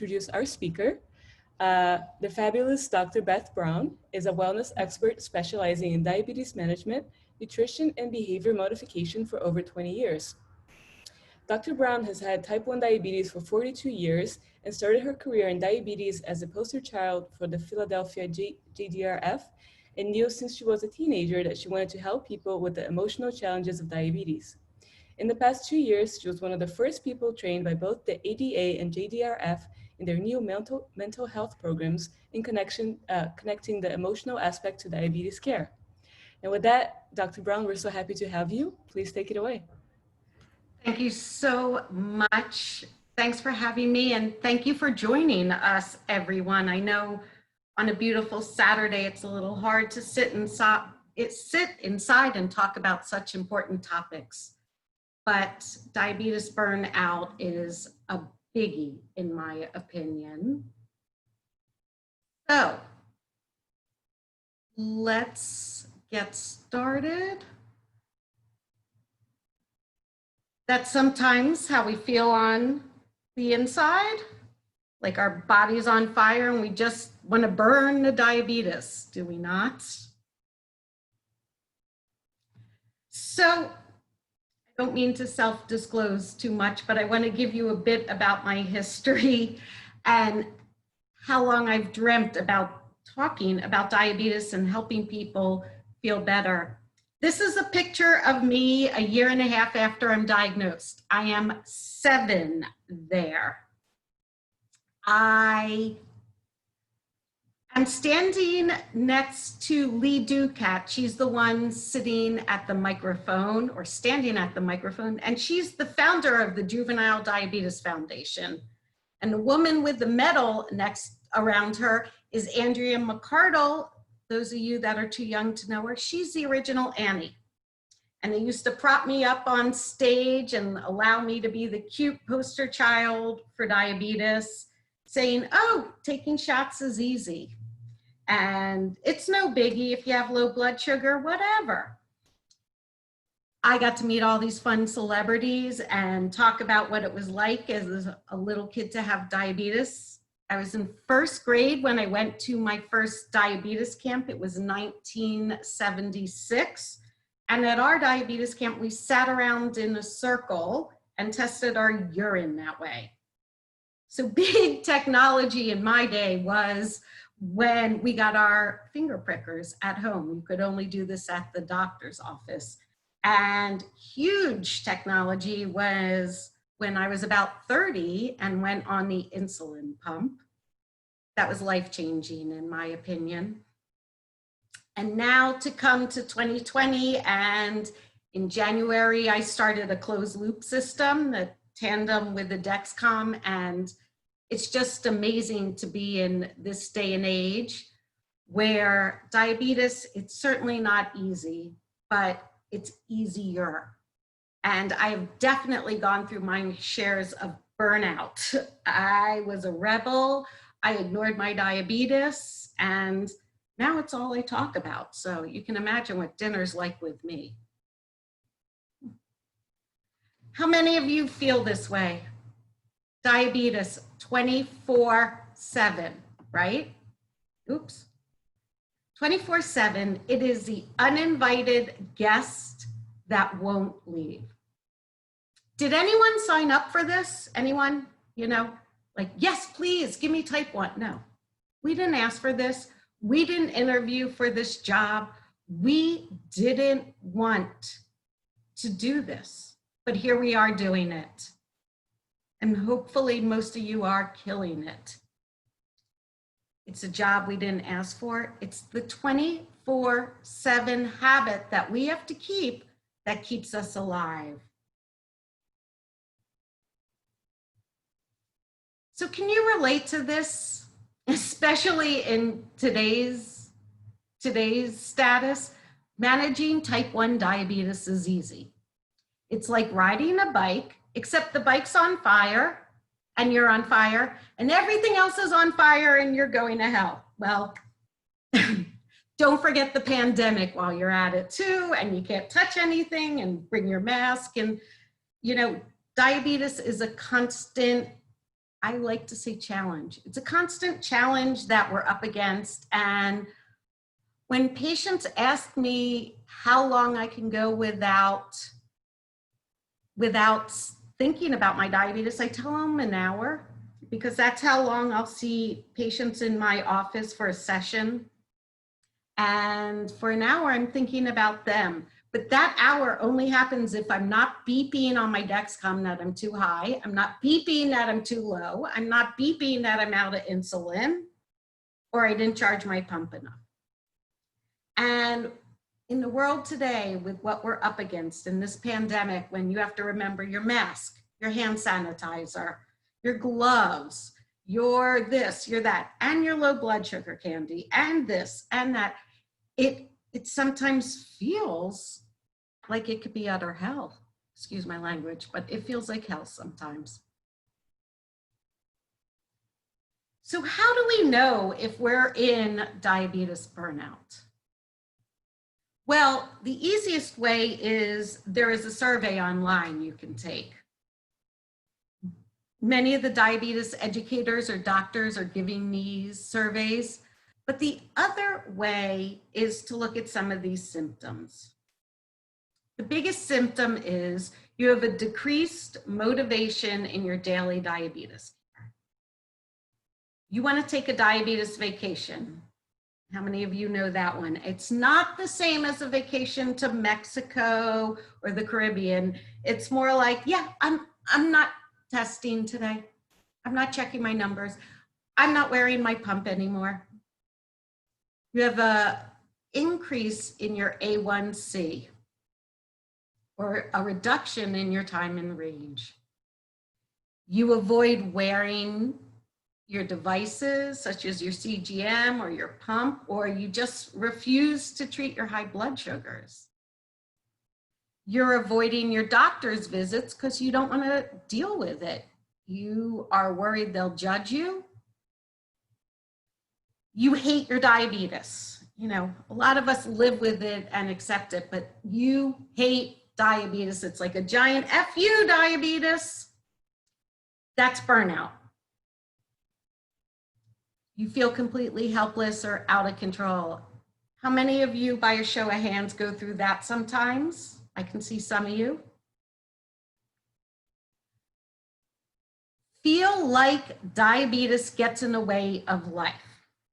introduce our speaker. The fabulous Dr. Beth Braun is a wellness expert specializing in diabetes management, nutrition, and behavior modification for over 20 years. Dr. Braun has had type 1 diabetes for 42 years and started her career in diabetes as a poster child for the Philadelphia JDRF and knew since she was a teenager that she wanted to help people with the emotional challenges of diabetes. In the past 2 years, she was one of the first people trained by both the ADA and JDRF in their new mental health programs in connecting the emotional aspect to diabetes care. And with that, Dr. Braun, we're so happy to have you. Please take it away. Thank you so much. Thanks for having me, and thank you for joining us, everyone. I know on a beautiful Saturday, it's a little hard to sit inside and talk about such important topics, but diabetes burnout is a biggie, in my opinion. So let's get started. That's sometimes how we feel on the inside, like our body's on fire and we just want to burn the diabetes, do we not? So I don't mean to self-disclose too much, but I want to give you a bit about my history and how long I've dreamt about talking about diabetes and helping people feel better. This is a picture of me a year and a half after I'm diagnosed. I am 7 there. I am standing next to Lee Ducat. She's the one sitting at the microphone or standing at the microphone, and she's the founder of the Juvenile Diabetes Foundation. And the woman with the medal next around her is Andrea McCardle. Those of you that are too young to know her, she's the original Annie. And they used to prop me up on stage and allow me to be the cute poster child for diabetes, saying, oh, taking shots is easy. And it's no biggie if you have low blood sugar, whatever. I got to meet all these fun celebrities and talk about what it was like as a little kid to have diabetes. I was in 1st grade when I went to my first diabetes camp. It was 1976. And at our diabetes camp, we sat around in a circle and tested our urine that way. So big technology in my day was when we got our finger prickers at home. You could only do this at the doctor's office. And huge technology was when I was about 30 and went on the insulin pump. That was life-changing in my opinion. And now to come to 2020, and in January, I started a closed loop system, the tandem with the Dexcom, and it's just amazing to be in this day and age where diabetes, it's certainly not easy, but it's easier. And I've definitely gone through my shares of burnout. I was a rebel. I ignored my diabetes, and now it's all I talk about. So you can imagine what dinner's like with me. How many of you feel this way? Diabetes 24/7, right? Oops. 24/7, it is the uninvited guest that won't leave. Did anyone sign up for this? Anyone, you know, like, yes, please give me type 1. No, we didn't ask for this. We didn't interview for this job. We didn't want to do this, but here we are doing it. And hopefully most of you are killing it. It's a job we didn't ask for. It's the 24/7 habit that we have to keep that keeps us alive. So can you relate to this, especially in today's status? Managing type 1 diabetes is easy. It's like riding a bike, except the bike's on fire and you're on fire and everything else is on fire and you're going to hell. Well, don't forget the pandemic while you're at it too, and you can't touch anything and bring your mask. And, you know, diabetes is a constant I like to say challenge. It's a constant challenge that we're up against. And when patients ask me how long I can go without thinking about my diabetes, I tell them an hour, because that's how long I'll see patients in my office for a session. And for an hour, I'm thinking about them. But that hour only happens if I'm not beeping on my Dexcom that I'm too high. I'm not beeping that I'm too low. I'm not beeping that I'm out of insulin, or I didn't charge my pump enough. And in the world today, with what we're up against in this pandemic, when you have to remember your mask, your hand sanitizer, your gloves, your this, your that, and your low blood sugar candy, and this and that, it sometimes feels like it could be utter hell. Excuse my language, but it feels like hell sometimes. So how do we know if we're in diabetes burnout? Well, the easiest way is there is a survey online you can take. Many of the diabetes educators or doctors are giving these surveys, but the other way is to look at some of these symptoms. The biggest symptom is you have a decreased motivation in your daily diabetes care. You want to take a diabetes vacation. How many of you know that one? It's not the same as a vacation to Mexico or the Caribbean. It's more like, yeah, I'm not testing today. I'm not checking my numbers. I'm not wearing my pump anymore. You have a increase in your A1C, or a reduction in your time in range. You avoid wearing your devices, such as your CGM or your pump, or you just refuse to treat your high blood sugars. You're avoiding your doctor's visits because you don't want to deal with it. You are worried they'll judge you. You hate your diabetes. You know, a lot of us live with it and accept it, but you hate diabetes. It's like a giant F you, diabetes. That's burnout. You feel completely helpless or out of control. How many of you, by a show of hands, go through that sometimes? I can see some of you. Feel like diabetes gets in the way of life.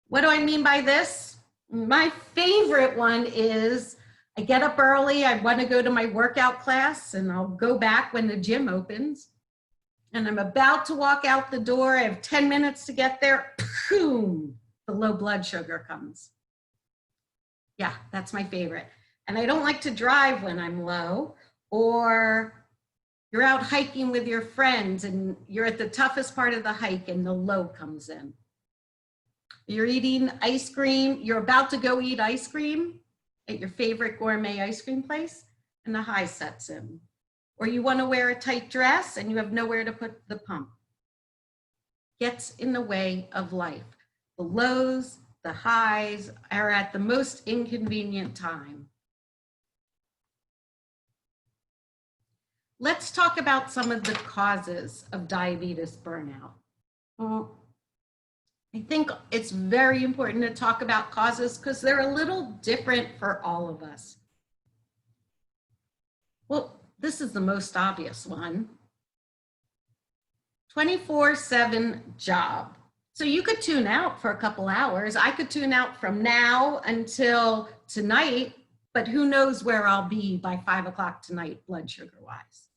What do I mean by this? My favorite one is I get up early, I want to go to my workout class, and I'll go back when the gym opens. And I'm about to walk out the door, I have 10 minutes to get there, boom, the low blood sugar comes. Yeah, that's my favorite. And I don't like to drive when I'm low, or you're out hiking with your friends and you're at the toughest part of the hike and the low comes in. You're eating ice cream, you're about to go eat ice cream at your favorite gourmet ice cream place, and the high sets in. Or you want to wear a tight dress and you have nowhere to put the pump. Gets in the way of life. The lows, the highs are at the most inconvenient time. Let's talk about some of the causes of diabetes burnout. Well, I think it's very important to talk about causes because they're a little different for all of us. Well, this is the most obvious one. 24/7 job. So you could tune out for a couple hours. I could tune out from now until tonight, but who knows where I'll be by 5 o'clock tonight, blood sugar wise.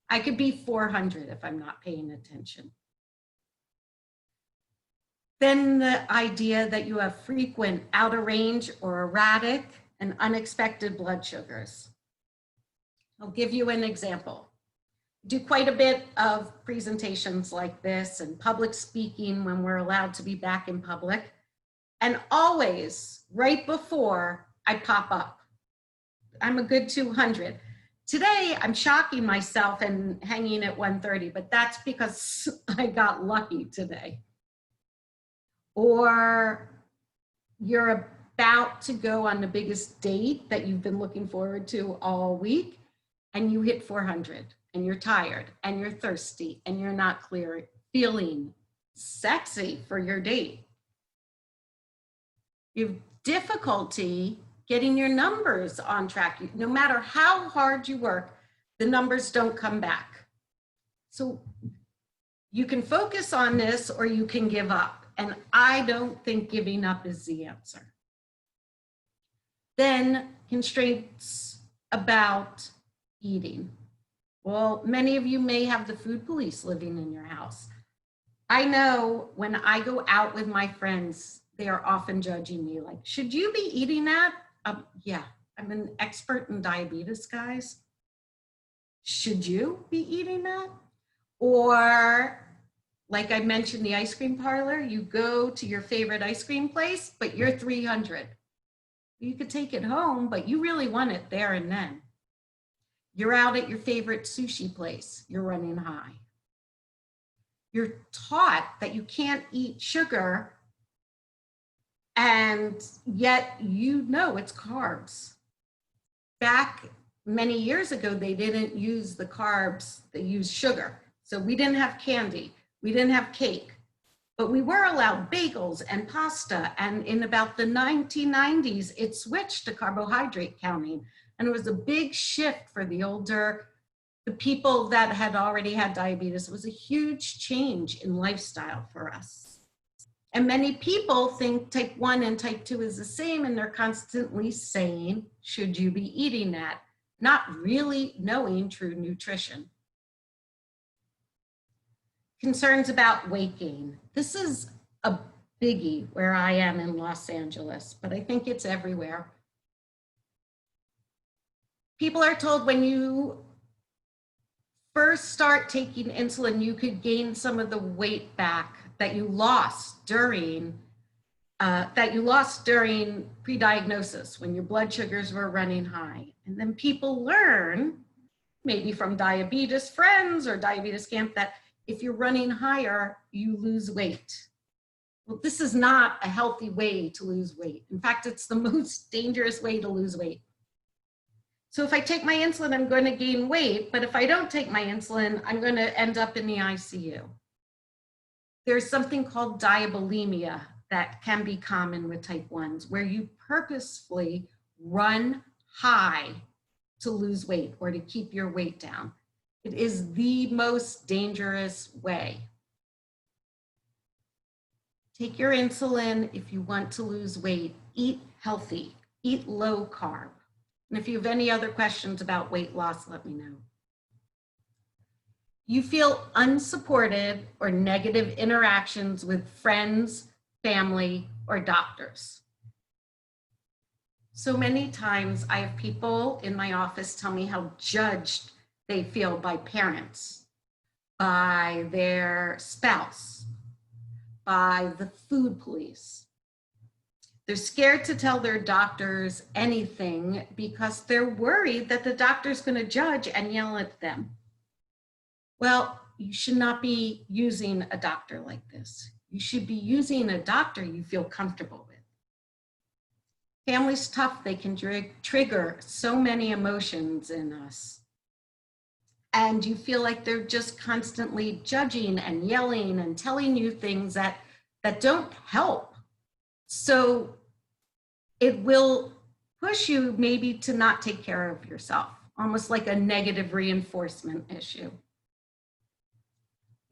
I could be 400 if I'm not paying attention. Then the idea that you have frequent out of range or erratic and unexpected blood sugars. I'll give you an example. I do quite a bit of presentations like this and public speaking when we're allowed to be back in public. And always right before I pop up, I'm a good 200. Today, I'm shocking myself and hanging at 130, but that's because I got lucky today. Or you're about to go on the biggest date that you've been looking forward to all week, and you hit 400, and you're tired, and you're thirsty, and you're not feeling sexy for your date. You have difficulty getting your numbers on track. No matter how hard you work, the numbers don't come back. So you can focus on this or you can give up. And I don't think giving up is the answer. Then constraints about eating. Well, many of you may have the food police living in your house. I know when I go out with my friends, they are often judging me like, should you be eating that? Yeah, I'm an expert in diabetes, guys. Should you be eating that? Or like I mentioned, the ice cream parlor, you go to your favorite ice cream place, but you're 300. You could take it home, but you really want it there and then. You're out at your favorite sushi place, you're running high. You're taught that you can't eat sugar, and yet you know it's carbs. Back many years ago, they didn't use the carbs, they used sugar. So we didn't have candy, we didn't have cake, but we were allowed bagels and pasta. And in about the 1990s, it switched to carbohydrate counting. And it was a big shift for the people that had already had diabetes. It was a huge change in lifestyle for us. And many people think type 1 and type 2 is the same, and they're constantly saying, should you be eating that? Not really knowing true nutrition. Concerns about weight gain. This is a biggie where I am in Los Angeles, but I think it's everywhere. People are told when you first start taking insulin, you could gain some of the weight back that you lost during pre-diagnosis when your blood sugars were running high. And then people learn, maybe from diabetes friends or diabetes camp, that if you're running higher, you lose weight. Well, this is not a healthy way to lose weight. In fact, it's the most dangerous way to lose weight. So if I take my insulin, I'm going to gain weight, but if I don't take my insulin, I'm going to end up in the ICU. There's something called diabulimia that can be common with type 1s, where you purposefully run high to lose weight or to keep your weight down. It is the most dangerous way. Take your insulin if you want to lose weight. Eat healthy, eat low carb. And if you have any other questions about weight loss, let me know. You feel unsupported or negative interactions with friends, family, or doctors. So many times I have people in my office tell me how judged they feel by parents, by their spouse, by the food police. They're scared to tell their doctors anything because they're worried that the doctor's going to judge and yell at them. Well, you should not be using a doctor like this. You should be using a doctor you feel comfortable with. Family's tough. They can trigger so many emotions in us. And you feel like they're just constantly judging and yelling and telling you things that don't help. So it will push you maybe to not take care of yourself, almost like a negative reinforcement issue.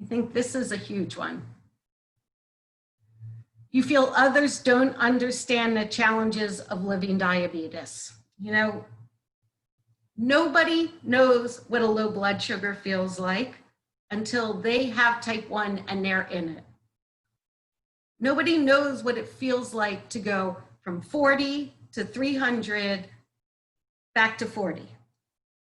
I think this is a huge one. You feel others don't understand the challenges of living diabetes. You know, nobody knows what a low blood sugar feels like until they have type 1 and they're in it. Nobody knows what it feels like to go from 40 to 300 back to 40,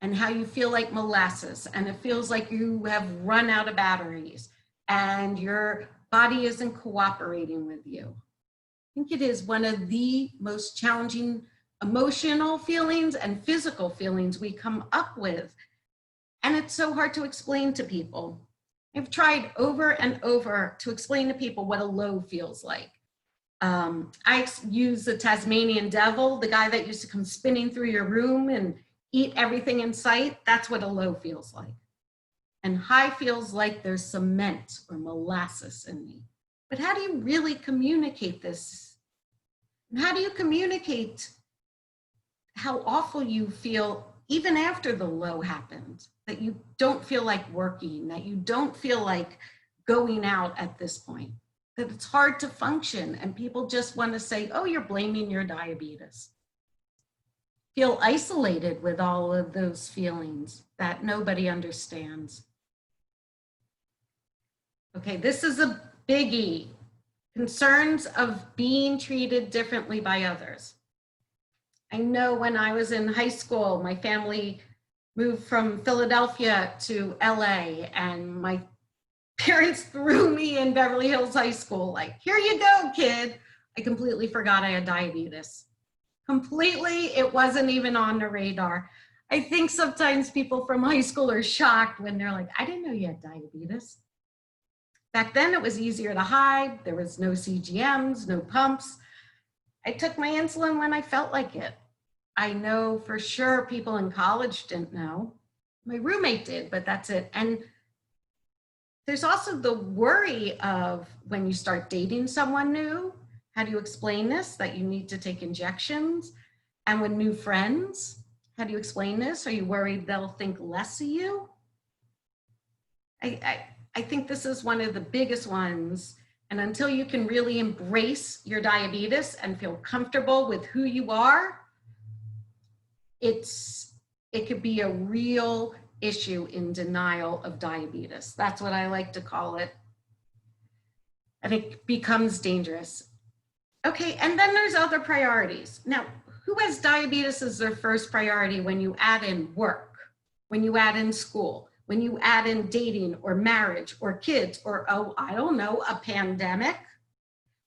and how you feel like molasses, and it feels like you have run out of batteries and your body isn't cooperating with you. I think it is one of the most challenging emotional feelings and physical feelings we come up with. And it's so hard to explain to people. I've tried over and over to explain to people what a low feels like. I use the Tasmanian devil, the guy that used to come spinning through your room and eat everything in sight. That's what a low feels like. and high feels like there's cement or molasses in me. But how do you really communicate this? And how do you communicate how awful you feel even after the low happened, that you don't feel like working, that you don't feel like going out at this point, that it's hard to function and people just want to say, oh, you're blaming your diabetes. Feel isolated with all of those feelings that nobody understands. Okay, this is a biggie. Concerns of being treated differently by others. I know when I was in high school, my family moved from Philadelphia to LA, and my parents threw me in Beverly Hills High School, like, here you go, kid. I completely forgot I had diabetes. Completely, it wasn't even on the radar. I think sometimes people from high school are shocked when they're like, I didn't know you had diabetes. Back then it was easier to hide. There was no CGMs, no pumps. I took my insulin when I felt like it. I know for sure people in college didn't know. My roommate did, but that's it. And there's also the worry of when you start dating someone new, how do you explain this, that you need to take injections? And with new friends, how do you explain this? Are you worried they'll think less of you? I think this is one of the biggest ones. And until you can really embrace your diabetes and feel comfortable with who you are, it could be a real issue in denial of diabetes. That's what I like to call it. And it becomes dangerous. Okay, and then there's other priorities. Now, who has diabetes as their first priority when you add in work, when you add in school, when you add in dating or marriage or kids or, oh, I don't know, a pandemic?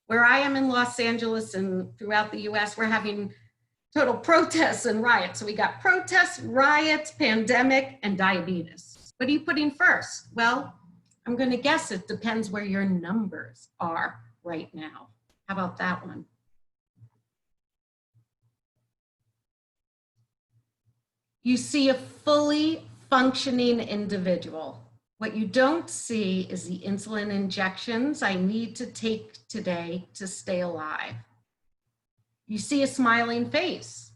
Where I am in Los Angeles and throughout the US, we're having total protests and riots. So we got protests, riots, pandemic, and diabetes. What are you putting first? Well, I'm going to guess it depends where your numbers are right now. How about that one? You see a fully functioning individual. What you don't see is the insulin injections I need to take today to stay alive. You see a smiling face.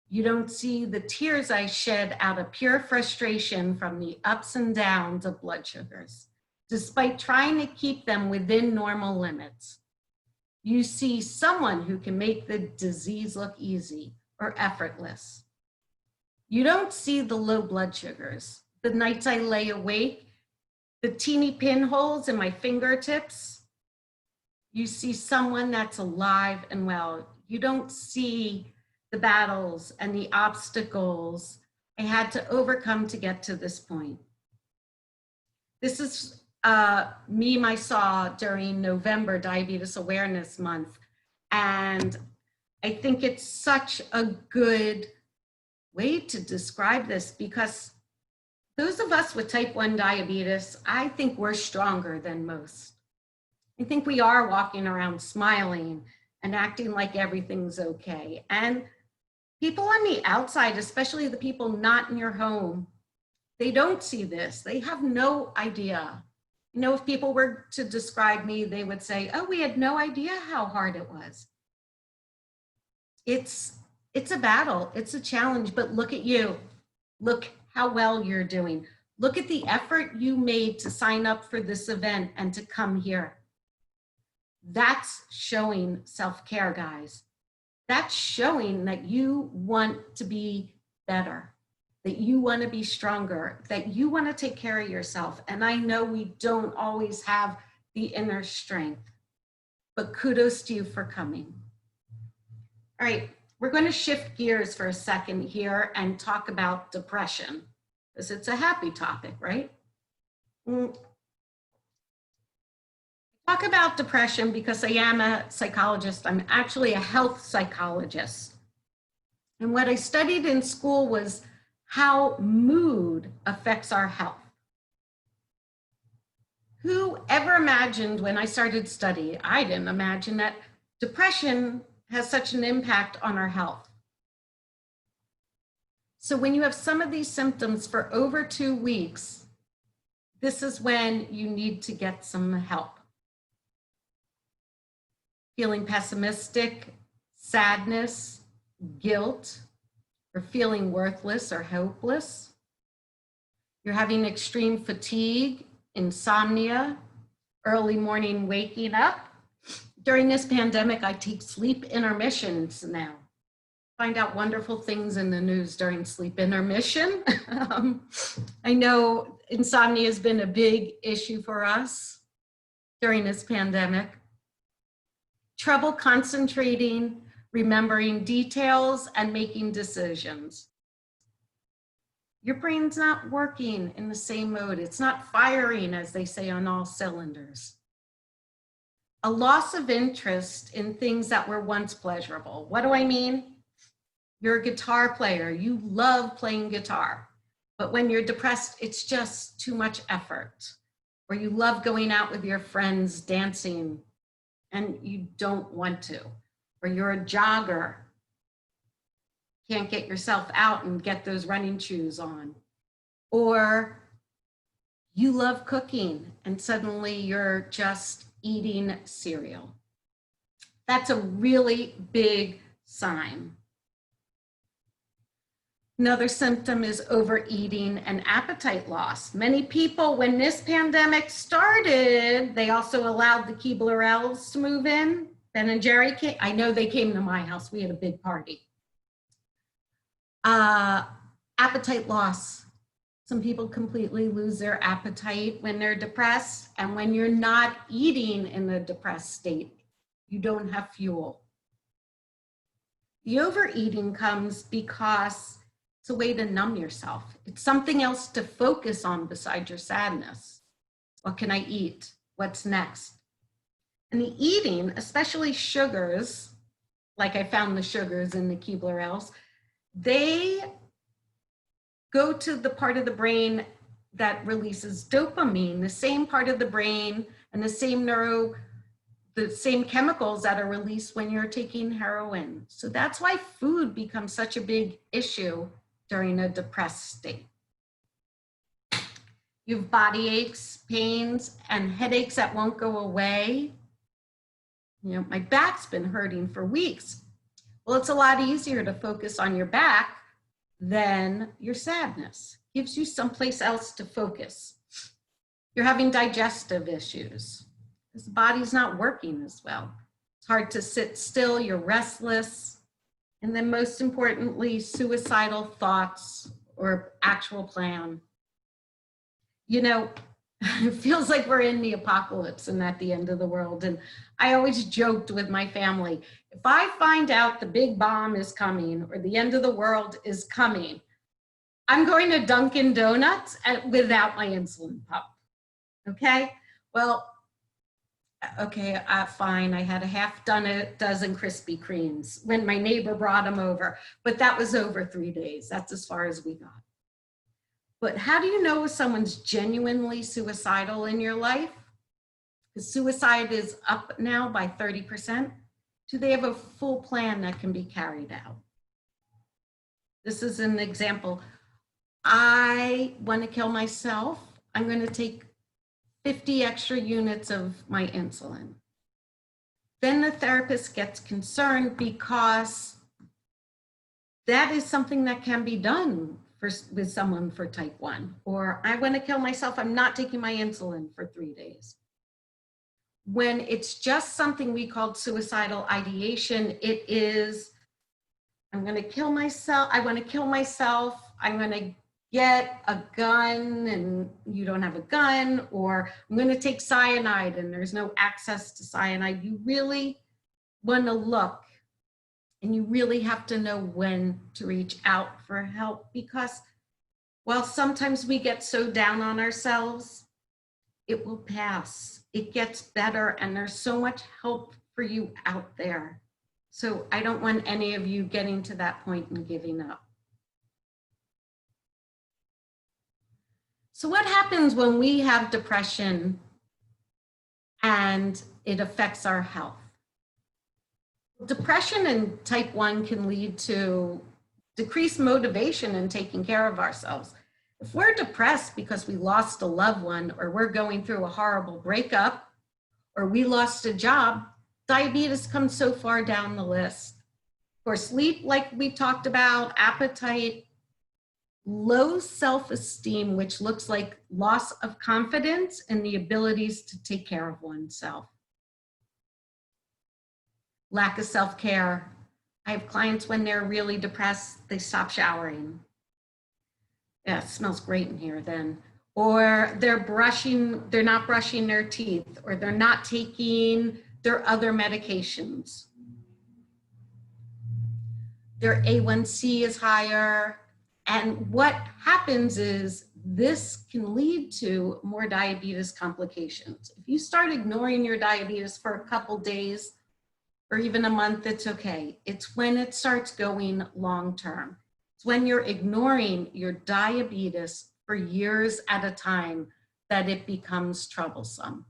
You don't see the tears I shed out of pure frustration from the ups and downs of blood sugars, despite trying to keep them within normal limits. You see someone who can make the disease look easy or effortless. You don't see the low blood sugars, the nights I lay awake, the teeny pinholes in my fingertips. You see someone that's alive and well. You don't see the battles and the obstacles I had to overcome to get to this point. This is meme I saw during November Diabetes Awareness Month. And I think it's such a good way to describe this, because those of us with type 1 diabetes, I think we're stronger than most. I think we are walking around smiling and acting like everything's okay. And people on the outside, especially the people not in your home, they don't see this. They have no idea. You know, if people were to describe me, they would say, oh, we had no idea how hard it was. It's a battle, it's a challenge, but look at you. Look how well you're doing. Look at the effort you made to sign up for this event and to come here. That's showing self-care, guys. That's showing that you want to be better, that you want to be stronger, that you want to take care of yourself. And I know we don't always have the inner strength, but kudos to you for coming. All right, we're going to shift gears for a second here and talk about depression, because it's a happy topic, right? Talk about depression because I am a psychologist. I'm actually a health psychologist. And what I studied in school was how mood affects our health. Who ever imagined when I started study, I didn't imagine that depression has such an impact on our health. So when you have some of these symptoms for over 2 weeks, this is when you need to get some help. Feeling pessimistic, sadness, guilt, or feeling worthless or hopeless. You're having extreme fatigue, insomnia, early morning waking up. During this pandemic, I take sleep intermissions now. Find out wonderful things in the news during sleep intermission. I know insomnia has been a big issue for us during this pandemic. Trouble concentrating, remembering details, and making decisions. Your brain's not working in the same mode. It's not firing, as they say, on all cylinders. A loss of interest in things that were once pleasurable. What do I mean? You're a guitar player. You love playing guitar. But when you're depressed, it's just too much effort. Or you love going out with your friends dancing and you don't want to. Or you're a jogger. Can't get yourself out and get those running shoes on. Or you love cooking and suddenly you're just eating cereal. That's a really big sign. Another symptom is overeating and appetite loss. Many people, when this pandemic started, they also allowed the Keebler Elves to move in. Ben and Jerry came. I know they came to my house. We had a big party. Appetite loss. Some people completely lose their appetite when they're depressed. And when you're not eating in a depressed state, you don't have fuel. The overeating comes because it's a way to numb yourself. It's something else to focus on besides your sadness. What can I eat? What's next? And the eating, especially sugars, like I found the sugars in the Keebler Elves, they go to the part of the brain that releases dopamine, the same part of the brain and the same chemicals that are released when you're taking heroin. So that's why food becomes such a big issue during a depressed state. You have body aches, pains, and headaches that won't go away. You know, my back's been hurting for weeks. Well, it's a lot easier to focus on your back than your sadness. Gives you someplace else to focus. You're having digestive issues because the body's not working as well. It's hard to sit still, you're restless. And then most importantly, suicidal thoughts or actual plan. You know, it feels like we're in the apocalypse and at the end of the world. And I always joked with my family, if I find out the big bomb is coming or the end of the world is coming, I'm going to Dunkin' Donuts without my insulin pump. Okay? Well, okay, fine. I had a half dozen Krispy Kremes when my neighbor brought them over, but that was over 3 days. That's as far as we got. But how do you know if someone's genuinely suicidal in your life? Because suicide is up now by 30%. Do they have a full plan that can be carried out? This is an example. I want to kill myself. I'm going to take 50 extra units of my insulin. Then the therapist gets concerned because that is something that can be done with someone for type 1. Or I want to kill myself, I'm not taking my insulin for 3 days. When it's just something we call suicidal ideation, it is, I'm going to kill myself, I want to kill myself, I'm going to get a gun and you don't have a gun, or I'm going to take cyanide and there's no access to cyanide. You really want to look and you really have to know when to reach out for help, because while sometimes we get so down on ourselves, it will pass. It gets better and there's so much help for you out there. So I don't want any of you getting to that point and giving up. So what happens when we have depression and it affects our health? Depression in type 1 can lead to decreased motivation in taking care of ourselves. If we're depressed because we lost a loved one, or we're going through a horrible breakup, or we lost a job, diabetes comes so far down the list. For sleep, like we talked about, appetite, low self-esteem, which looks like loss of confidence in the abilities to take care of oneself. Lack of self-care. I have clients when they're really depressed, they stop showering. Yeah, it smells great in here then. Or they're not brushing their teeth, or they're not taking their other medications. Their A1C is higher. And what happens is this can lead to more diabetes complications. If you start ignoring your diabetes for a couple days or even a month, it's okay. It's when it starts going long-term. It's when you're ignoring your diabetes for years at a time that it becomes troublesome.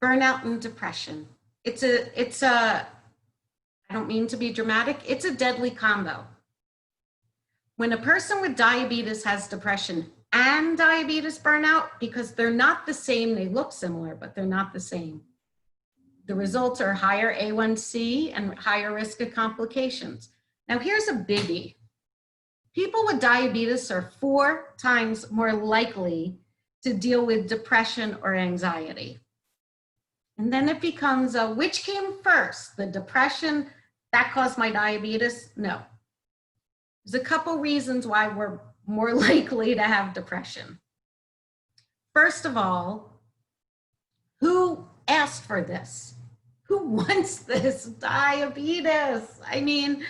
Burnout and depression. I don't mean to be dramatic, it's a deadly combo. When a person with diabetes has depression and diabetes burnout, because they're not the same, they look similar, but they're not the same. The results are higher A1C and higher risk of complications. Now here's a biggie. People with diabetes are 4 times more likely to deal with depression or anxiety. And then it becomes which came first, the depression that caused my diabetes? No. There's a couple reasons why we're more likely to have depression. First of all, who asked for this? Who wants this? Diabetes. I mean,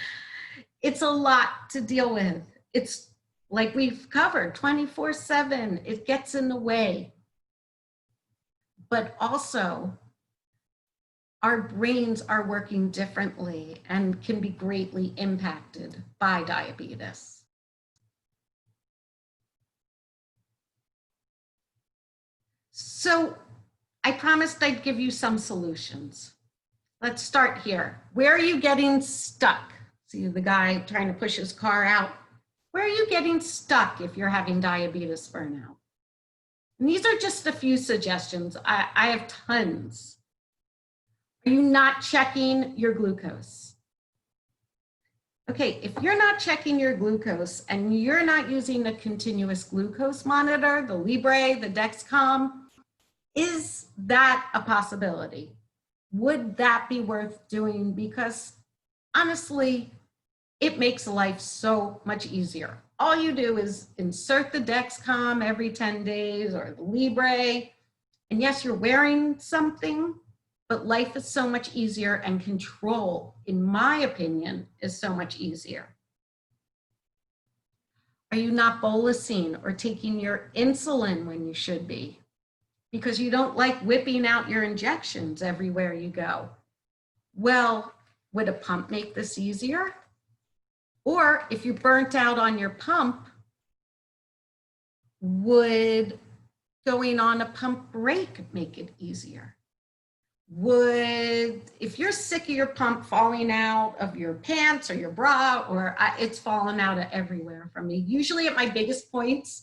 it's a lot to deal with. It's like we've covered 24/7. It gets in the way. But also, our brains are working differently and can be greatly impacted by diabetes. So I promised I'd give you some solutions. Let's start here. Where are you getting stuck? See the guy trying to push his car out. Where are you getting stuck if you're having diabetes burnout? And these are just a few suggestions. I have tons. Are you not checking your glucose? Okay, if you're not checking your glucose and you're not using a continuous glucose monitor, the Libre, the Dexcom, is that a possibility? Would that be worth doing? Because honestly, it makes life so much easier. All you do is insert the Dexcom every 10 days or the Libre. And yes, you're wearing something, but life is so much easier and control, in my opinion, is so much easier. Are you not bolusing or taking your insulin when you should be? Because you don't like whipping out your injections everywhere you go. Well, would a pump make this easier? Or if you burnt out on your pump, would going on a pump break make it easier? If you're sick of your pump falling out of your pants or your bra, or it's fallen out of everywhere from me, usually at my biggest points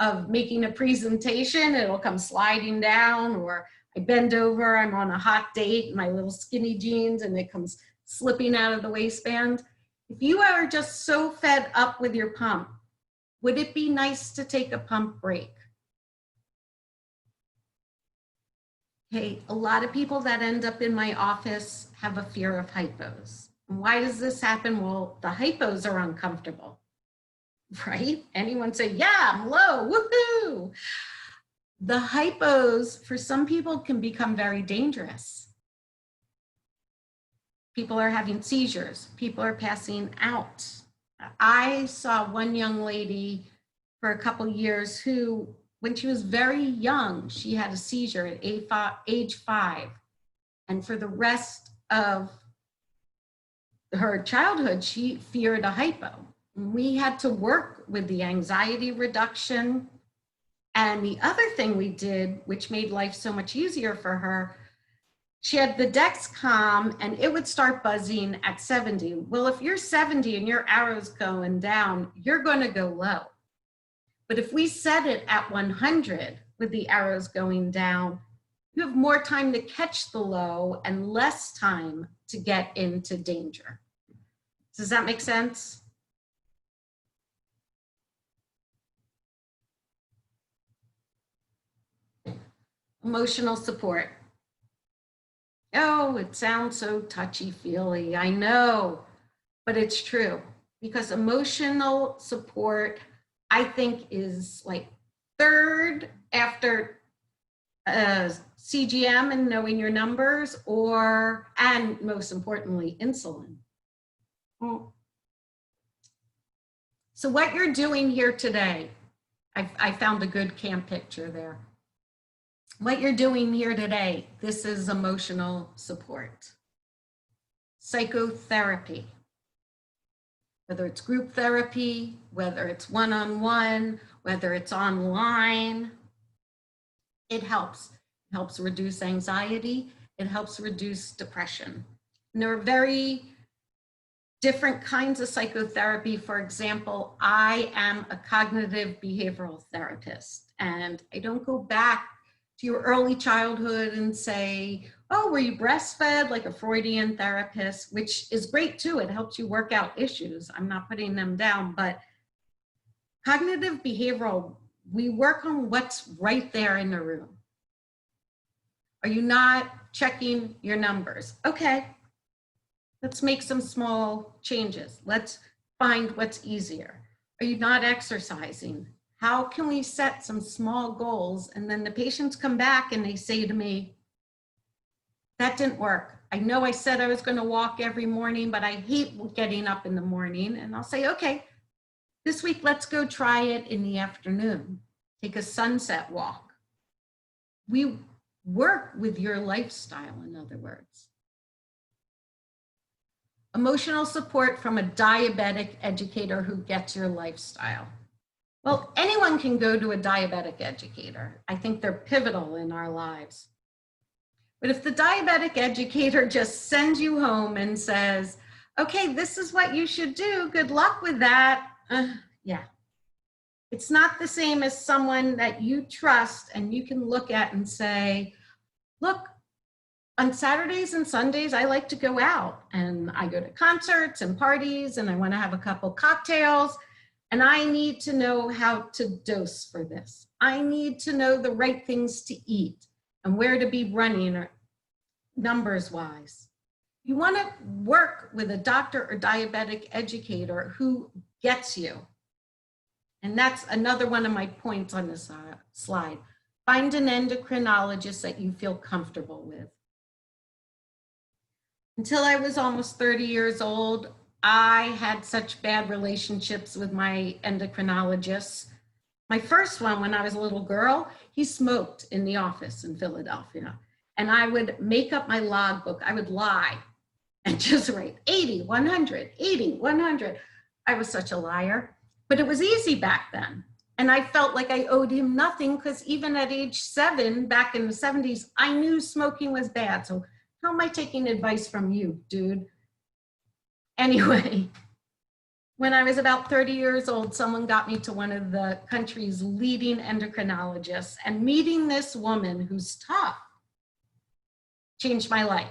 of making a presentation, it'll come sliding down, or I bend over, I'm on a hot date in my little skinny jeans and it comes slipping out of the waistband. If you are just so fed up with your pump, would it be nice to take a pump break? Okay, a lot of people that end up in my office have a fear of hypos. And why does this happen? Well, the hypos are uncomfortable, right? Anyone say, yeah, I'm low, woohoo. The hypos, for some people, can become very dangerous. People are having seizures. People are passing out. I saw one young lady for a couple years who, when she was very young, she had a seizure at age 5. And for the rest of her childhood, she feared a hypo. We had to work with the anxiety reduction. And the other thing we did, which made life so much easier for her, she had the Dexcom and it would start buzzing at 70. Well, if you're 70 and your arrow's going down, you're going to go low. But if we set it at 100 with the arrows going down, you have more time to catch the low and less time to get into danger. Does that make sense? Emotional support. Oh, it sounds so touchy-feely, I know, but it's true, because emotional support, I think, is like third after CGM and knowing your numbers, and most importantly, insulin. So what you're doing here today, I found a good camp picture there. What you're doing here today, this is emotional support. Psychotherapy, whether it's group therapy, whether it's one-on-one, whether it's online, it helps. It helps reduce anxiety. It helps reduce depression. And there are very different kinds of psychotherapy. For example, I am a cognitive behavioral therapist, and I don't go back to your early childhood and say, oh, were you breastfed, like a Freudian therapist, which is great too. It helps you work out issues. I'm not putting them down, but cognitive behavioral, we work on what's right there in the room. Are you not checking your numbers? Okay, let's make some small changes. Let's find what's easier. Are you not exercising? How can we set some small goals? And then the patients come back and they say to me, that didn't work. I know I said I was going to walk every morning, but I hate getting up in the morning. And I'll say, okay, this week, let's go try it in the afternoon. Take a sunset walk. We work with your lifestyle, in other words. Emotional support from a diabetic educator who gets your lifestyle. Well, anyone can go to a diabetic educator. I think they're pivotal in our lives. But if the diabetic educator just sends you home and says, okay, this is what you should do, good luck with that, yeah. It's not the same as someone that you trust and you can look at and say, look, on Saturdays and Sundays, I like to go out and I go to concerts and parties and I want to have a couple cocktails. And I need to know how to dose for this. I need to know the right things to eat and where to be running or numbers wise. You want to work with a doctor or diabetic educator who gets you. And that's another one of my points on this slide. Find an endocrinologist that you feel comfortable with. Until I was almost 30 years old, I had such bad relationships with my endocrinologists. My first one, when I was a little girl, he smoked in the office in Philadelphia. And I would make up my logbook. I would lie and just write 80, 100, 80, 100. I was such a liar, but it was easy back then. And I felt like I owed him nothing because even at age 7, back in the 70s, I knew smoking was bad. So how am I taking advice from you, dude? Anyway, when I was about 30 years old, someone got me to one of the country's leading endocrinologists, and meeting this woman who's tough changed my life.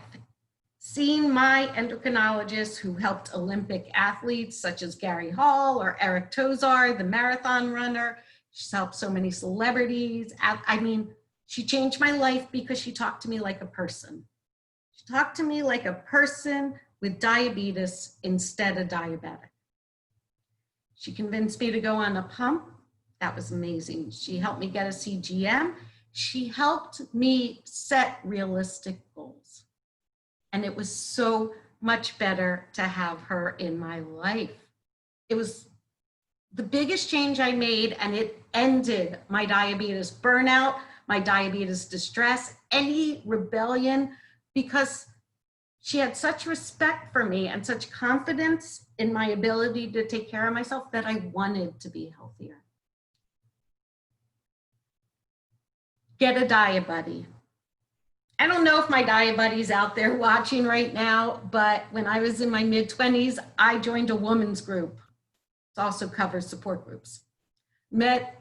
Seeing my endocrinologist who helped Olympic athletes such as Gary Hall or Eric Tozar, the marathon runner, she's helped so many celebrities. I mean, she changed my life because she talked to me like a person. She talked to me like a person with diabetes instead of diabetic. She convinced me to go on a pump. That was amazing. She helped me get a CGM. She helped me set realistic goals. And it was so much better to have her in my life. It was the biggest change I made, and it ended my diabetes burnout, my diabetes distress, any rebellion, because she had such respect for me and such confidence in my ability to take care of myself that I wanted to be healthier. Get a diet buddy. I don't know if my diet buddy's out there watching right now, but when I was in my mid-20s, I joined a women's group. It also covers support groups. Met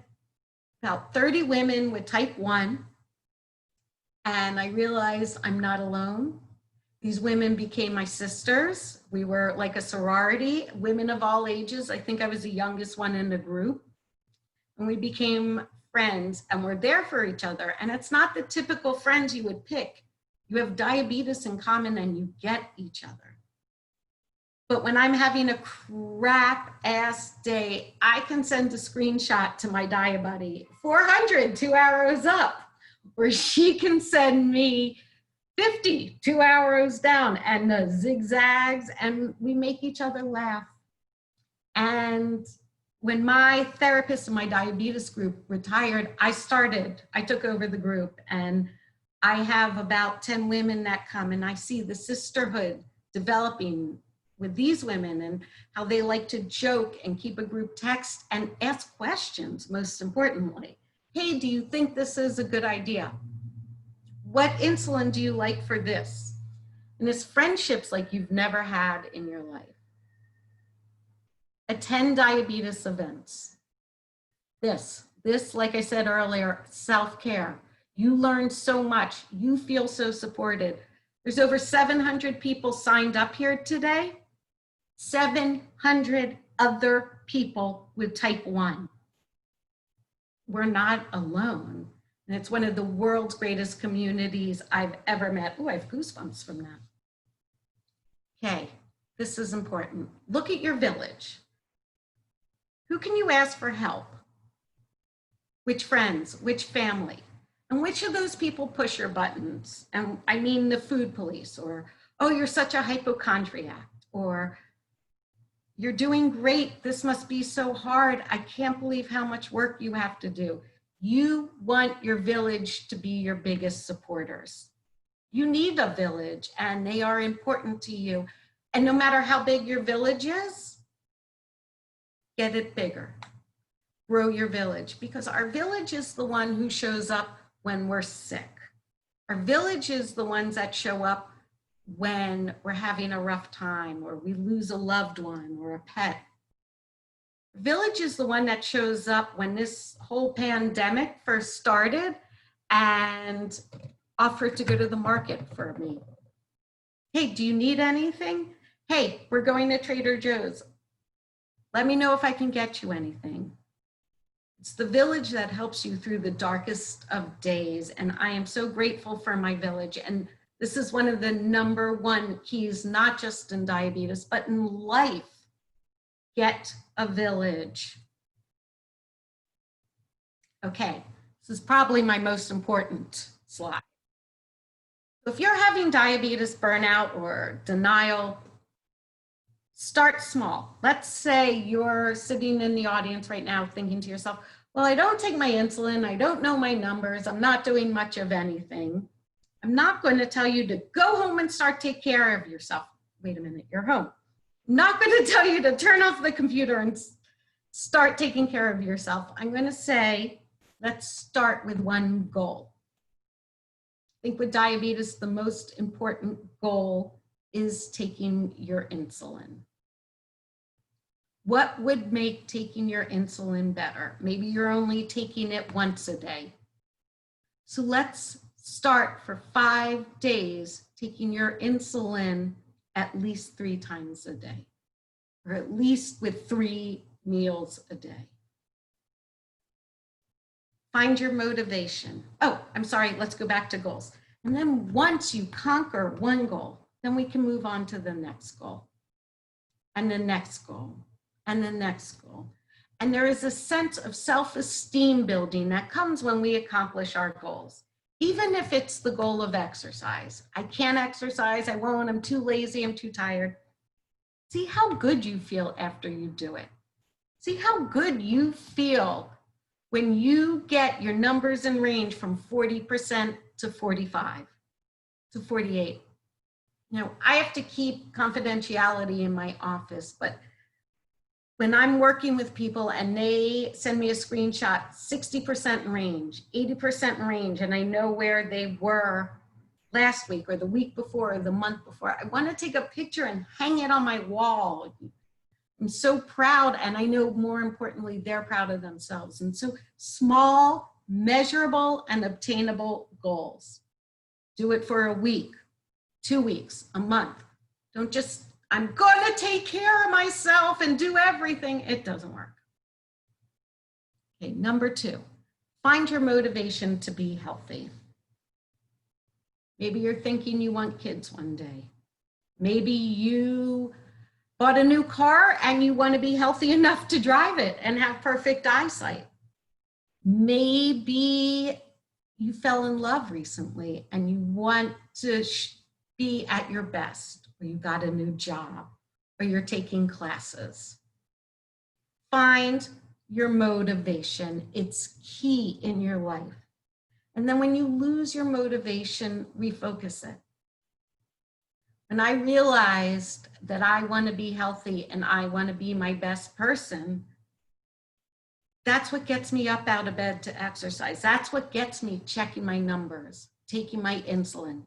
about 30 women with type 1, and I realized I'm not alone. These women became my sisters. We were like a sorority, women of all ages. I think I was the youngest one in the group. And we became friends, and we're there for each other. And it's not the typical friends you would pick. You have diabetes in common and you get each other. But when I'm having a crap ass day, I can send a screenshot to my diet buddy, 400, 2 arrows up, or she can send me 50, 2 arrows down, and the zigzags, and we make each other laugh. And when my therapist in my diabetes group retired, I took over the group, and I have about 10 women that come, and I see the sisterhood developing with these women and how they like to joke and keep a group text and ask questions, most importantly. Hey, do you think this is a good idea? What insulin do you like for this? And it's friendships like you've never had in your life. Attend diabetes events. This, like I said earlier, self-care. You learn so much. You feel so supported. There's over 700 people signed up here today. 700 other people with type 1. We're not alone. And it's one of the world's greatest communities I've ever met. Oh, I have goosebumps from that. Okay, this is important. Look at your village. Who can you ask for help? Which friends, which family? And which of those people push your buttons? And I mean the food police, or, oh, you're such a hypochondriac, or you're doing great, this must be so hard, I can't believe how much work you have to do. You want your village to be your biggest supporters. You need a village, and they are important to you. And no matter how big your village is, get it bigger. Grow your village, because our village is the one who shows up when we're sick. Our village is the ones that show up when we're having a rough time, or we lose a loved one or a pet. Village is the one that shows up when this whole pandemic first started and offered to go to the market for me. Hey, do you need anything? Hey, we're going to Trader Joe's. Let me know if I can get you anything. It's the village that helps you through the darkest of days. And I am so grateful for my village. And this is one of the #1 keys, not just in diabetes, but in life. Get a village. Okay, this is probably my most important slide. If you're having diabetes, burnout, or denial, start small. Let's say you're sitting in the audience right now thinking to yourself, well, I don't take my insulin, I don't know my numbers, I'm not doing much of anything. I'm not going to tell you to go home and start take care of yourself. Wait a minute, you're home. I'm not going to tell you to turn off the computer and start taking care of yourself. I'm going to say, let's start with one goal. I think with diabetes, the most important goal is taking your insulin. What would make taking your insulin better? Maybe you're only taking it once a day. So let's start for 5 days taking your insulin at least 3 times a day, or at least with 3 meals a day. Find your motivation. Oh, I'm sorry, let's go back to goals. And then once you conquer one goal, then we can move on to the next goal, and the next goal, and the next goal. And there is a sense of self-esteem building that comes when we accomplish our goals. Even if it's the goal of exercise. I can't exercise, I won't, I'm too lazy, I'm too tired. See how good you feel after you do it. See how good you feel when you get your numbers in range from 40% to 45 to 48. You know, I have to keep confidentiality in my office, but when I'm working with people and they send me a screenshot, 60% in range, 80% in range, and I know where they were last week or the week before or the month before. I want to take a picture and hang it on my wall. I'm so proud, and I know more importantly, they're proud of themselves. And so small, measurable, and obtainable goals. Do it for a week, 2 weeks, a month. Don't just, I'm going to take care of myself and do everything. It doesn't work. Okay, number 2, find your motivation to be healthy. Maybe you're thinking you want kids one day. Maybe you bought a new car and you want to be healthy enough to drive it and have perfect eyesight. Maybe you fell in love recently and you want to be at your best, or you got a new job, or you're taking classes. Find your motivation. It's key in your life. And then when you lose your motivation, refocus it. When I realized that I want to be healthy and I want to be my best person, that's what gets me up out of bed to exercise. That's what gets me checking my numbers, taking my insulin.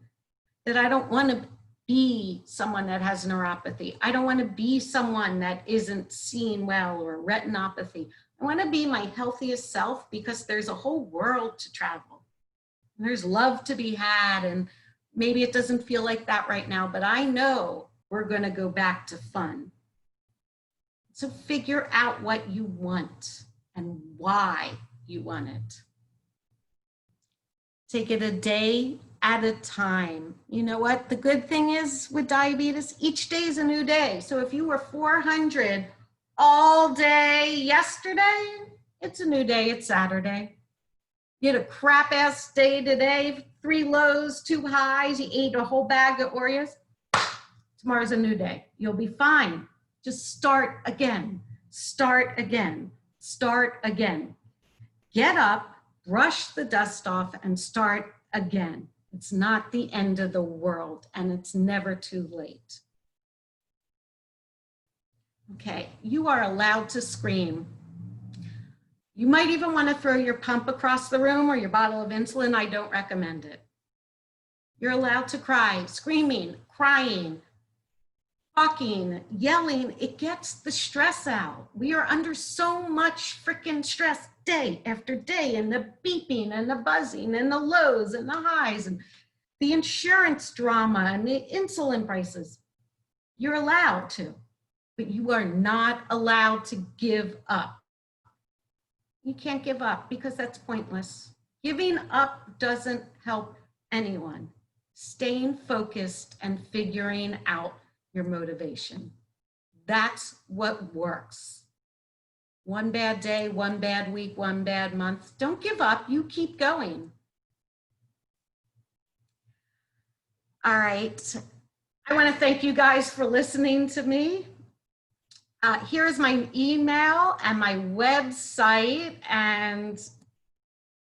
That I don't want to be someone that has neuropathy. I don't want to be someone that isn't seeing well or retinopathy. I want to be my healthiest self because there's a whole world to travel. There's love to be had, and maybe it doesn't feel like that right now, but I know we're going to go back to fun. So figure out what you want and why you want it. Take it a day at a time. You know what? The good thing is with diabetes, each day is a new day. So if you were 400 all day yesterday, it's a new day, it's Saturday. You had a crap ass day today, 3 lows, 2 highs, you ate a whole bag of Oreos. Tomorrow's a new day. You'll be fine. Just start again, start again, start again. Get up, brush the dust off, and start again. It's not the end of the world, and it's never too late. Okay, you are allowed to scream. You might even want to throw your pump across the room or your bottle of insulin. I don't recommend it. You're allowed to cry, screaming, crying, talking, yelling. It gets the stress out. We are under so much freaking stress day after day, and the beeping and the buzzing and the lows and the highs and the insurance drama and the insulin prices. You're allowed to, but you are not allowed to give up. You can't give up because that's pointless. Giving up doesn't help anyone. Staying focused and figuring out your motivation. That's what works. One bad day, one bad week, one bad month. Don't give up, you keep going. All right, I want to thank you guys for listening to me. Here's my email and my website, and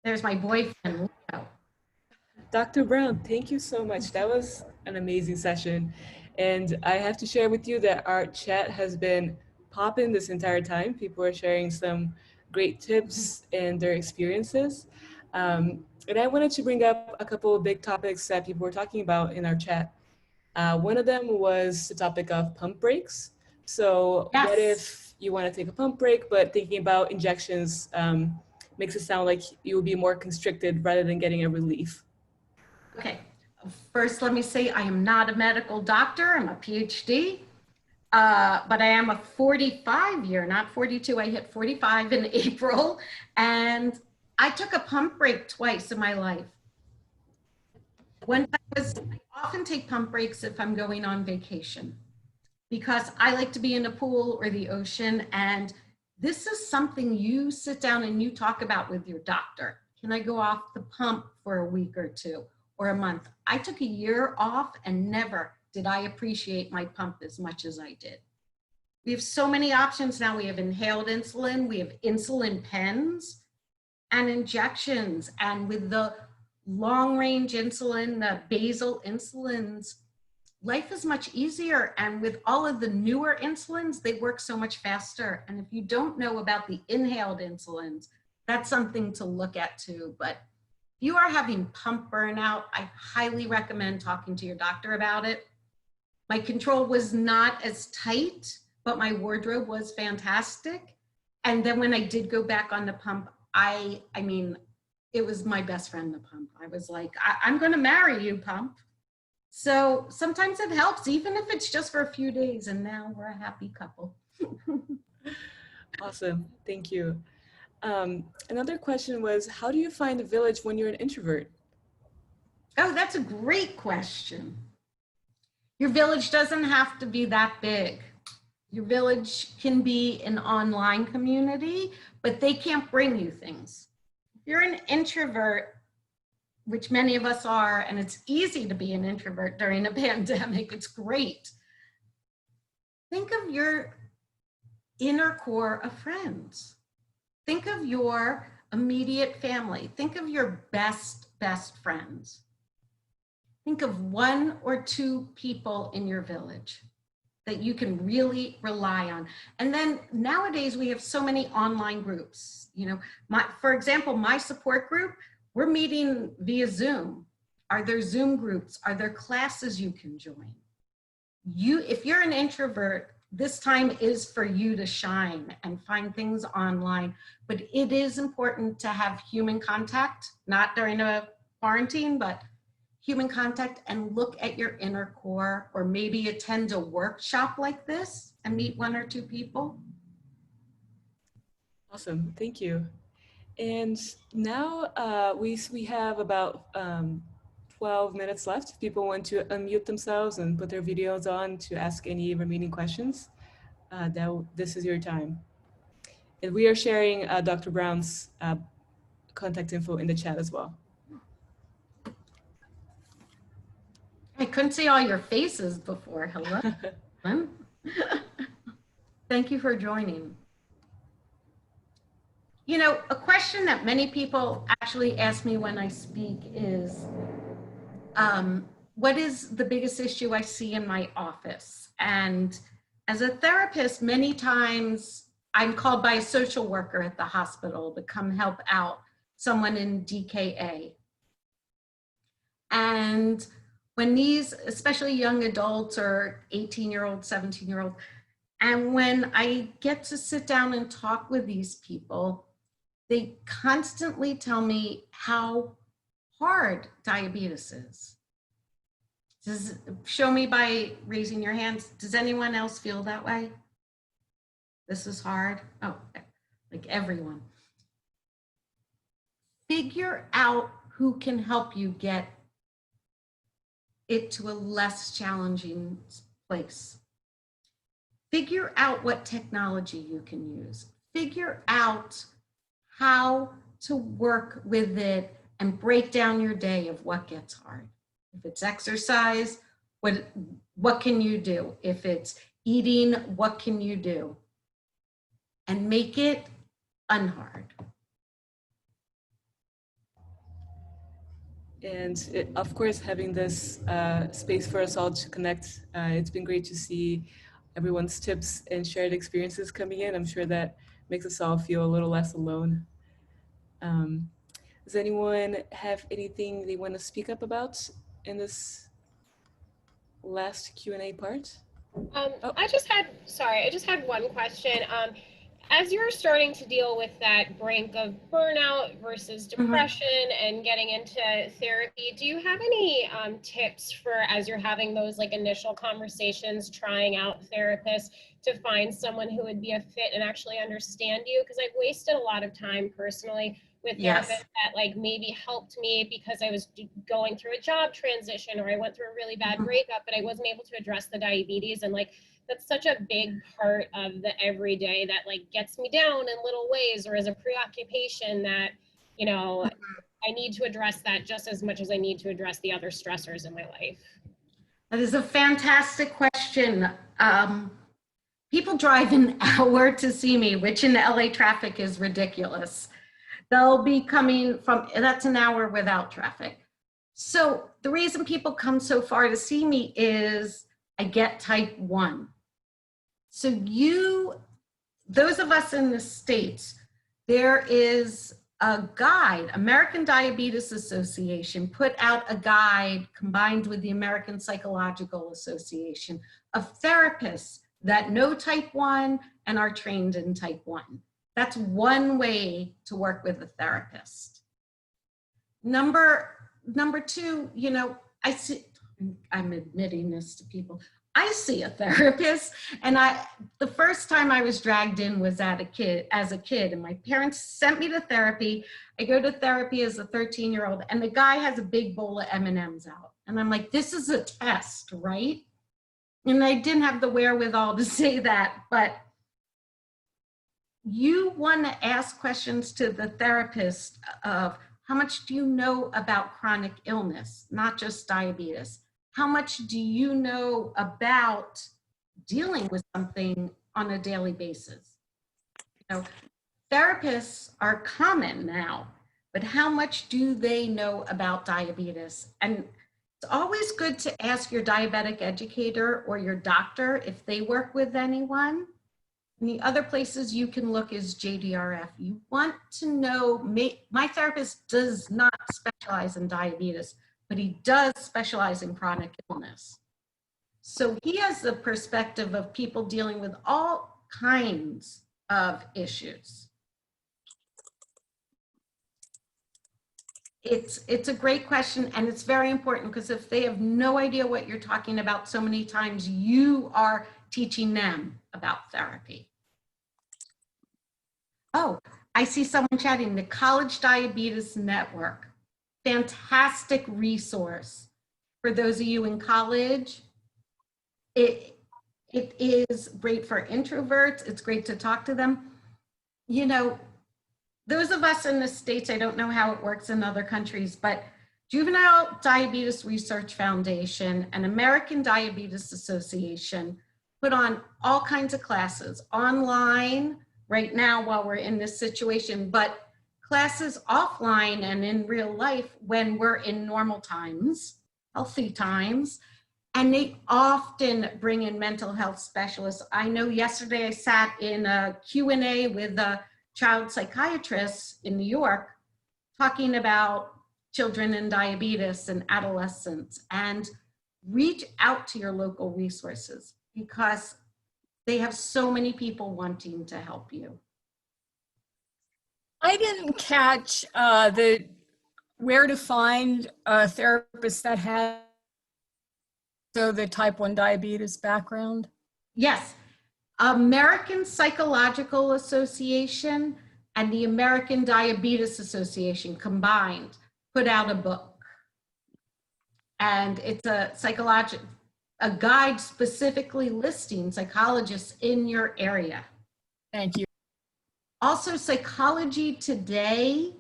there's my boyfriend, Leo. Dr. Braun, thank you so much. That was an amazing session. And I have to share with you that our chat has been popping this entire time. People are sharing some great tips and their experiences. And I wanted to bring up a couple of big topics that people were talking about in our chat. One of them was the topic of pump breaks. So yes. What if you want to take a pump break, but thinking about injections makes it sound like you will be more constricted rather than getting a relief? Okay, first let me say I am not a medical doctor, I'm a PhD, but I am a 45-year, not 42, I hit 45 in April, and I took a pump break twice in my life. I often take pump breaks if I'm going on vacation, because I like to be in a pool or the ocean, and this is something you sit down and you talk about with your doctor. Can I go off the pump for a week or 2 or a month? I took a year off and never did I appreciate my pump as much as I did. We have so many options now. We have inhaled insulin, we have insulin pens and injections, and with the long-range insulin, the basal insulins, life is much easier. And with all of the newer insulins, they work so much faster. And if you don't know about the inhaled insulins, that's something to look at too. But If you are having pump burnout, I highly recommend talking to your doctor about it. My control was not as tight, but my wardrobe was fantastic. And then when I did go back on the pump, I mean, it was my best friend, the pump. I was like, I'm going to marry you, pump. So sometimes it helps, even if it's just for a few days, and now we're a happy couple. Awesome, thank you. Another question was, how do you find a village when you're an introvert? Oh, that's a great question. Your village doesn't have to be that big. Your village can be an online community, but they can't bring you things. If you're an introvert, which many of us are, and it's easy to be an introvert during a pandemic, it's great. Think of your inner core of friends. Think of your immediate family. Think of your best friends. Think of 1 or 2 people in your village that you can really rely on. And then nowadays we have so many online groups. You know, for example, my support group, we're meeting via Zoom. Are there Zoom groups? Are there classes you can join? If you're an introvert, this time is for you to shine and find things online. But it is important to have human contact, not during a quarantine, but human contact, and look at your inner core, or maybe attend a workshop like this and meet 1 or 2 people. Awesome, thank you. And now we have about 12 minutes left. If people want to unmute themselves and put their videos on to ask any remaining questions, this is your time. And we are sharing Dr. Braun's contact info in the chat as well. I couldn't see all your faces before. Hello. Thank you for joining. You know, a question that many people actually ask me when I speak is, what is the biggest issue I see in my office? And as a therapist, many times I'm called by a social worker at the hospital to come help out someone in DKA. And when these, especially young adults or 18-year-old, 17-year-old, and when I get to sit down and talk with these people, they constantly tell me how hard diabetes is. Show me by raising your hands. Does anyone else feel that way? This is hard. Oh, like everyone. Figure out who can help you get it to a less challenging place. Figure out what technology you can use. Figure out how to work with it and break down your day of what gets hard. If it's exercise, what can you do? If it's eating, what can you do? And make it unhard. And of course, having this space for us all to connect, it's been great to see everyone's tips and shared experiences coming in. I'm sure that makes us all feel a little less alone. Does anyone have anything they want to speak up about in this last Q&A part? I just had one question. As you're starting to deal with that brink of burnout versus depression and getting into therapy, do you have any tips for, as you're having those like initial conversations, trying out therapists, to find someone who would be a fit and actually understand you? Because I've wasted a lot of time personally with therapists that like maybe helped me because I was going through a job transition, or I went through a really bad breakup, but I wasn't able to address the diabetes. And like, that's such a big part of the everyday that like gets me down in little ways, or as a preoccupation that, you know, I need to address that just as much as I need to address the other stressors in my life. That is a fantastic question. People drive an hour to see me, which in LA traffic is ridiculous. They'll be coming from, that's an hour without traffic. So the reason people come so far to see me is I get type 1. So those of us in the States, there is a guide. American Diabetes Association put out a guide combined with the American Psychological Association of therapists that know type 1 and are trained in type 1. That's one way to work with a therapist. Number two, you know, I'm admitting this to people. I see a therapist, and the first time I was dragged in was as a kid, and my parents sent me to therapy. I go to therapy as a 13-year-old, and the guy has a big bowl of M&Ms out. And I'm like, this is a test, right? And I didn't have the wherewithal to say that, but you want to ask questions to the therapist of how much do you know about chronic illness, not just diabetes? How much do you know about dealing with something on a daily basis? You know, therapists are common now, but how much do they know about diabetes? And it's always good to ask your diabetic educator or your doctor if they work with anyone. And the other places you can look is JDRF. You want to know, my therapist does not specialize in diabetes, but he does specialize in chronic illness. So he has the perspective of people dealing with all kinds of issues. It's a great question, and it's very important because if they have no idea what you're talking about, so many times you are teaching them about therapy. Oh, I see someone chatting, the College Diabetes Network. Fantastic resource for those of you in college. It is great for introverts. It's great to talk to them. You know, those of us in the States, I don't know how it works in other countries, but Juvenile Diabetes Research Foundation and American Diabetes Association put on all kinds of classes online right now while we're in this situation, but classes offline and in real life when we're in normal times, healthy times, and they often bring in mental health specialists. I know yesterday I sat in a Q&A with a child psychiatrist in New York talking about children and diabetes and adolescents, and reach out to your local resources because they have so many people wanting to help you. I didn't catch where to find a therapist that had the type 1 diabetes background. Yes, American Psychological Association and the American Diabetes Association combined put out a book. And it's a guide specifically listing psychologists in your area. Thank you. Also, Psychology Today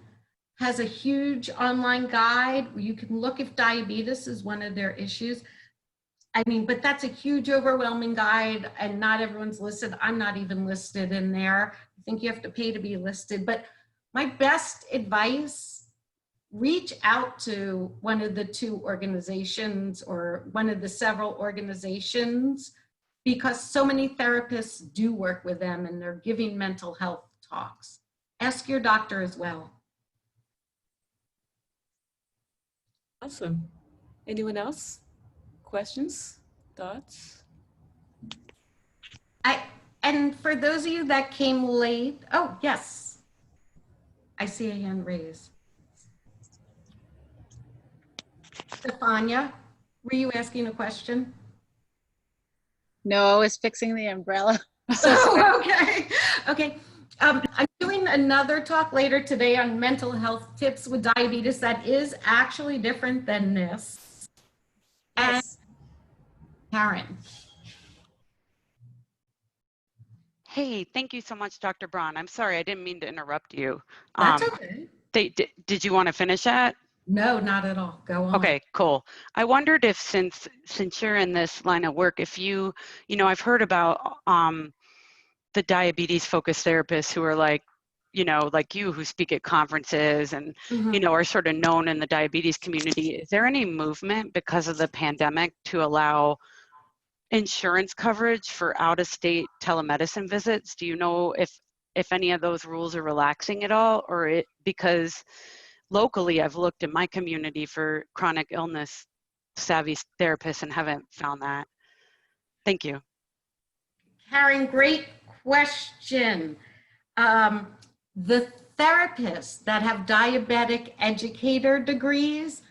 has a huge online guide where you can look if diabetes is one of their issues. I mean, but that's a huge, overwhelming guide, and not everyone's listed. I'm not even listed in there. I think you have to pay to be listed. But my best advice, reach out to one of the two organizations or one of the several organizations, because so many therapists do work with them and they're giving mental health talks. Ask your doctor as well. Awesome. Anyone else? Questions? Thoughts? And for those of you that came late, oh, yes. I see a hand raised. Stefania, were you asking a question? No, I was fixing the umbrella. Oh, okay. Okay. I'm doing another talk later today on mental health tips with diabetes that is actually different than this. And Karen. Hey, thank you so much, Dr. Braun. I'm sorry, I didn't mean to interrupt you. That's okay. Did you want to finish that? No, not at all. Go on. Okay, cool. I wondered if since you're in this line of work, if you know, I've heard about the diabetes focused therapists who are like, you know, like you, who speak at conferences and, you know, are sort of known in the diabetes community. Is there any movement because of the pandemic to allow insurance coverage for out-of-state telemedicine visits? Do you know if if any of those rules are relaxing at all, or because locally I've looked in my community for chronic illness savvy therapists and haven't found that. Thank you. Karen, great question. The therapists that have diabetic educator degrees,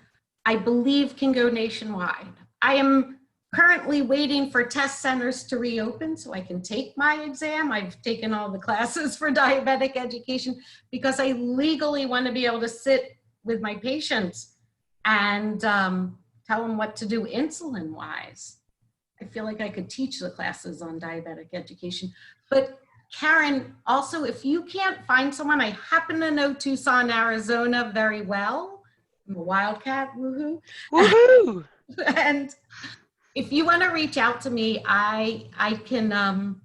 I believe, can go nationwide. I am currently waiting for test centers to reopen so I can take my exam. I've taken all the classes for diabetic education because I legally want to be able to sit with my patients and tell them what to do insulin-wise. I feel like I could teach the classes on diabetic education. But Karen, also, if you can't find someone, I happen to know Tucson, Arizona very well. I'm a wildcat, woohoo. Woohoo! And if you want to reach out to me, I can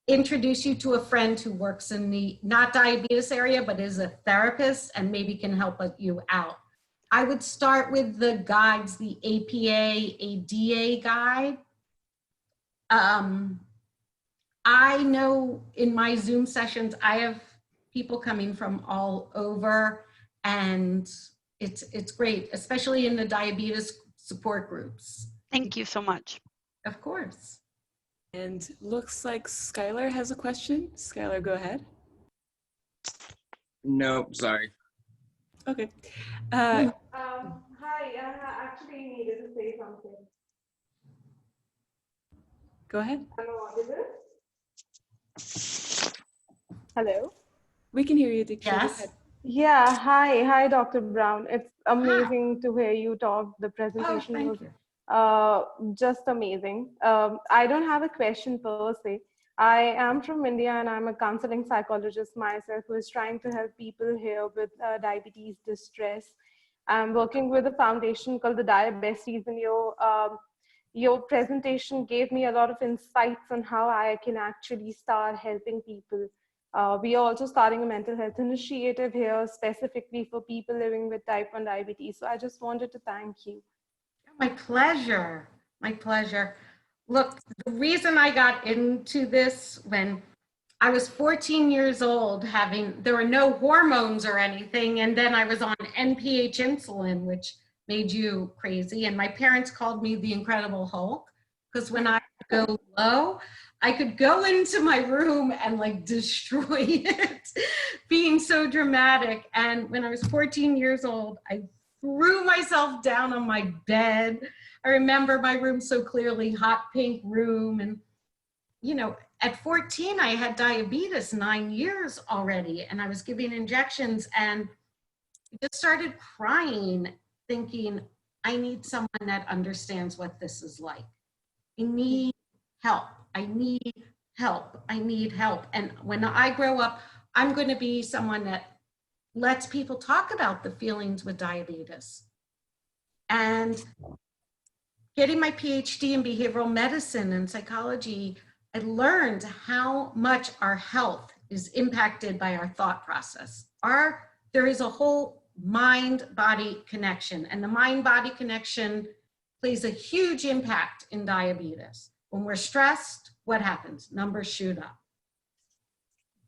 introduce you to a friend who works in the, not diabetes area, but is a therapist and maybe can help you out. I would start with the guides, the APA, ADA guide. I know in my Zoom sessions, I have people coming from all over, and it's great, especially in the diabetes support groups. Thank you so much. Of course. And looks like Skylar has a question. Skylar, go ahead. Nope, sorry. Okay. Hi, I actually needed to say something. Go ahead. Am I audible? Hello? We can hear you, Diksha. Go Yes. ahead. Yeah, hi, Dr. Brown. It's amazing to hear you talk. The presentation thank was you. just amazing. I don't have a question per se. I am from India and I'm a counseling psychologist myself who is trying to help people here with diabetes distress. I'm working with a foundation called the Diabesties, and your presentation gave me a lot of insights on how I can actually start helping people. We are also starting a mental health initiative here specifically for people living with type 1 diabetes. So I just wanted to thank you. My pleasure. My pleasure. Look, the reason I got into this when I was 14 years old, there were no hormones or anything, and then I was on NPH insulin, which made you crazy. And my parents called me the Incredible Hulk, because when I would go low, I could go into my room and like destroy it, being so dramatic. And when I was 14 years old, I threw myself down on my bed. I remember my room so clearly, hot pink room. And, you know, at 14, I had diabetes 9 years already, and I was giving injections, and I just started crying, thinking, I need someone that understands what this is like. I need help. I need help. I need help. And when I grow up, I'm going to be someone that lets people talk about the feelings with diabetes. And getting my PhD in behavioral medicine and psychology, I learned how much our health is impacted by our thought process. There is a whole mind-body connection, and the mind-body connection plays a huge impact in diabetes. When we're stressed, what happens? Numbers shoot up.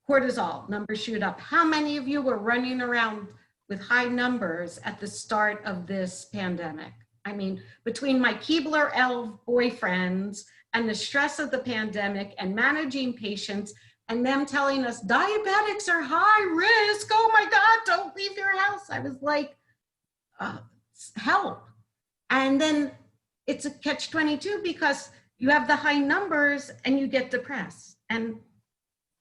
Cortisol, numbers shoot up. How many of you were running around with high numbers at the start of this pandemic? I mean, between my Keebler-elf boyfriends and the stress of the pandemic and managing patients and them telling us diabetics are high risk, oh my God, don't leave your house. I was like, help. And then it's a catch-22 because you have the high numbers and you get depressed. And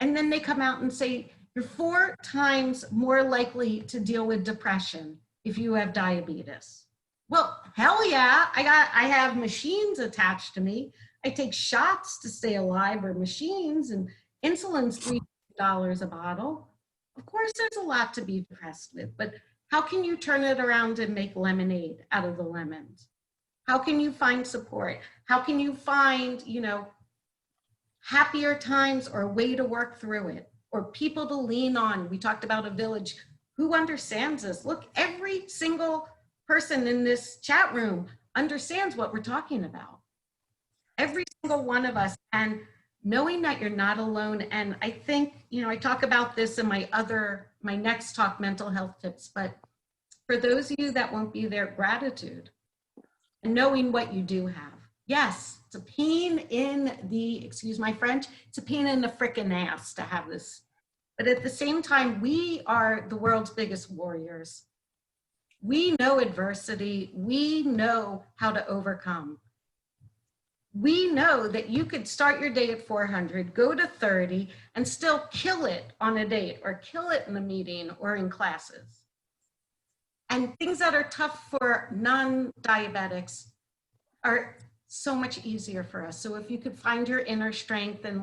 then they come out and say, you're 4 times more likely to deal with depression if you have diabetes. Well, hell yeah, I have machines attached to me. I take shots to stay alive, or machines, and insulin's $3 a bottle. Of course, there's a lot to be depressed with, but how can you turn it around and make lemonade out of the lemons? How can you find support? How can you find, you know, happier times or a way to work through it, or people to lean on? We talked about a village. Who understands this? Look, every single person in this chat room understands what we're talking about. Every single one of us. And knowing that you're not alone. And I think, you know, I talk about this in my next talk, mental health tips, but for those of you that won't be there, gratitude and knowing what you do have. Yes, it's a pain in the, excuse my French, it's a pain in the frickin' ass to have this. But at the same time, we are the world's biggest warriors. We know adversity. We know how to overcome. We know that you could start your day at 400, go to 30, and still kill it on a date or kill it in a meeting or in classes. And things that are tough for non-diabetics are so much easier for us. So if you could find your inner strength and